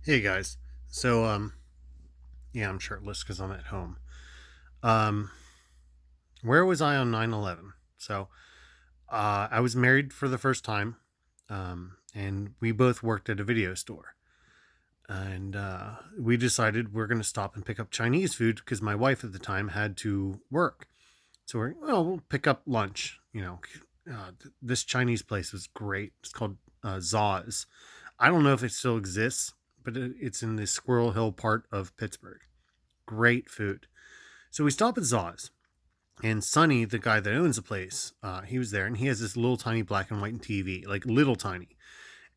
Hey guys. So yeah, I'm shirtless because I'm at home. Um where was I on 9/11? So I was married for the first time. And we both worked at a video store. And we decided we're gonna stop and pick up Chinese food because my wife at the time had to work. So we'll pick up lunch, this Chinese place was great. It's called Zaws. I don't know if it still exists, but it's in the Squirrel Hill part of Pittsburgh. Great food. So we stop at Zaw's, and Sonny, the guy that owns the place, he was there, and he has this little tiny black and white TV, like little tiny.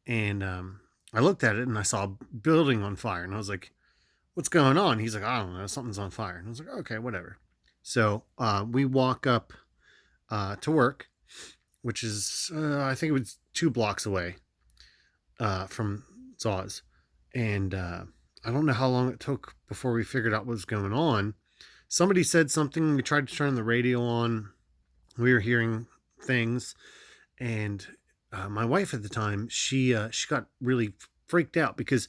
And I looked at it and I saw a building on fire, and I was like, "What's going on?" He's like, "I don't know, something's on fire." And I was like, "Okay, whatever." So we walk up to work, which is I think it was 2 blocks away from Zaw's, and I don't know how long it took before we figured out what was going on. Somebody said something. We tried to turn the radio on. We were hearing things, and my wife at the time, she got really freaked out because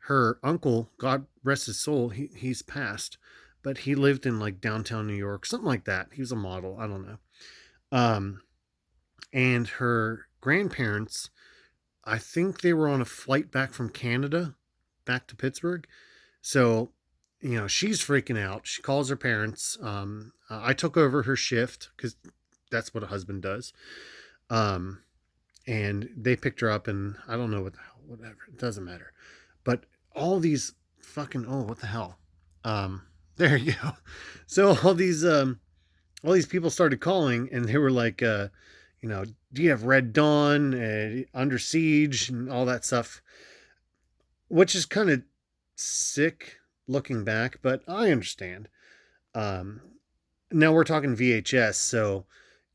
her uncle, God rest his soul, he's passed, but he lived in like downtown New York, something like that. He was a model. I don't know. Um, and her grandparents, I think they were on a flight back from Canada, back to Pittsburgh. So, she's freaking out. She calls her parents. I took over her shift because that's what a husband does. Um, and they picked her up, and I don't know what the hell, whatever. It doesn't matter. But all these fucking, oh, what the hell? There you go. So all these people started calling, and they were like, do you have Red Dawn, Under Siege, and all that stuff, which is kind of sick looking back, but I understand. Um, Now we're talking VHS, so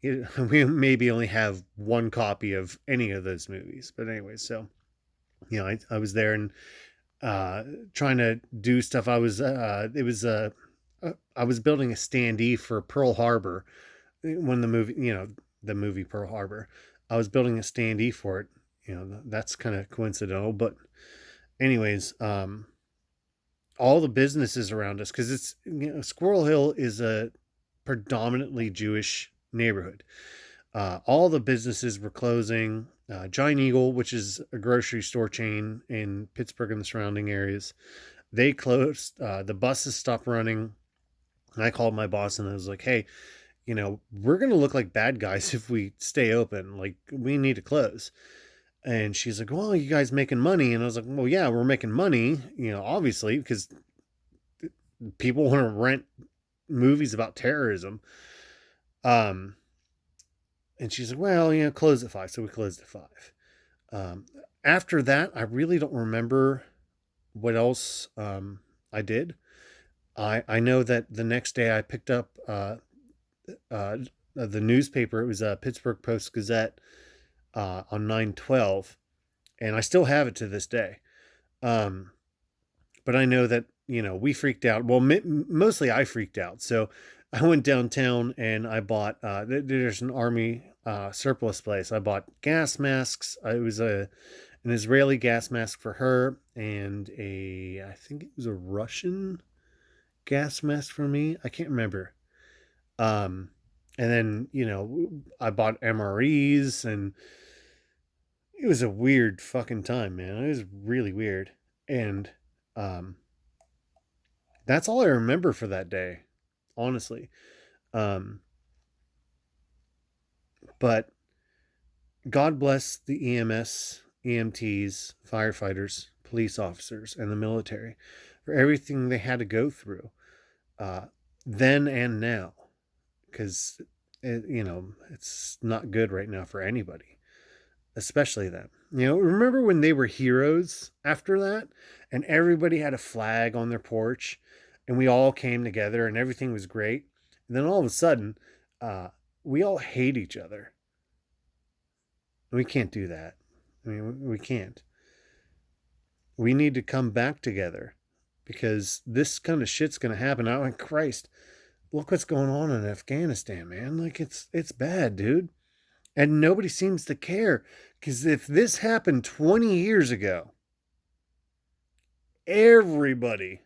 we maybe only have one copy of any of those movies. But anyway, so I was there and trying to do stuff. I was building a standee for Pearl Harbor when the movie Pearl Harbor. I was building a standee for it. That's kind of coincidental, but anyways, all the businesses around us, because Squirrel Hill is a predominantly Jewish neighborhood. All the businesses were closing. Giant Eagle, which is a grocery store chain in Pittsburgh and the surrounding areas, they closed. The buses stopped running. And I called my boss and I was like, "Hey, we're gonna look like bad guys if we stay open. Like, we need to close." And she's like, "Well, you guys making money?" And I was like, "Well, yeah, we're making money. Obviously, because people want to rent movies about terrorism." Um, and she's like, "Well, close at 5." So we closed at 5. Um, After that, I really don't remember what else I did. I know that the next day I picked up uh, the newspaper. It was a Pittsburgh Post Gazette on 9/12, and I still have it to this day. Um, but I know that we freaked out. Well, mostly I freaked out. So I went downtown and I bought. There's an army surplus place. I bought gas masks. It was an Israeli gas mask for her, and I think it was a Russian gas mask for me. I can't remember. Um, and then I bought MREs, and it was a weird fucking time, man. It was really weird, and um, that's all I remember for that day, honestly. Um, but God bless the EMS, EMTs, firefighters, police officers, and the military for everything they had to go through uh, then and now, because it's not good right now for anybody, especially them. Remember when they were heroes after that, and everybody had a flag on their porch, and we all came together, and everything was great. And then all of a sudden, uh, we all hate each other. We can't do that. I mean, we can't. We need to come back together because this kind of shit's gonna happen. I like Christ, look what's going on in Afghanistan, man. Like it's bad, dude. And nobody seems to care. Because if this happened 20 years ago, everybody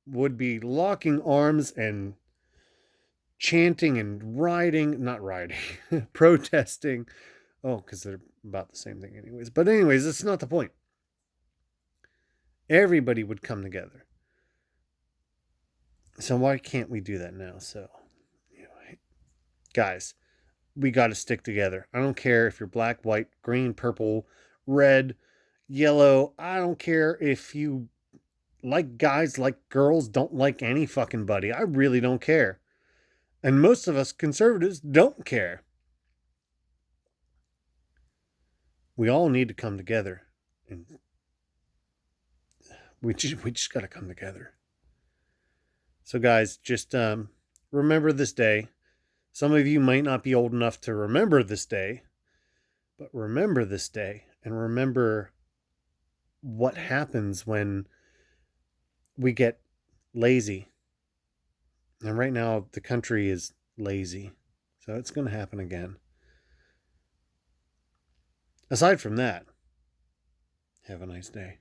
would be locking arms and chanting and not riding, protesting. Oh, because they're about the same thing anyways. But anyways, that's not the point. Everybody would come together. So why can't we do that now? So, guys, we got to stick together. I don't care if you're black, white, green, purple, red, yellow. I don't care if you like guys, like girls, don't like any fucking buddy. I really don't care. And most of us conservatives don't care. We all need to come together. And we just got to come together. So guys, just remember this day. Some of you might not be old enough to remember this day, but remember this day and remember what happens when we get lazy. And right now, the country is lazy. So it's going to happen again. Aside from that, have a nice day.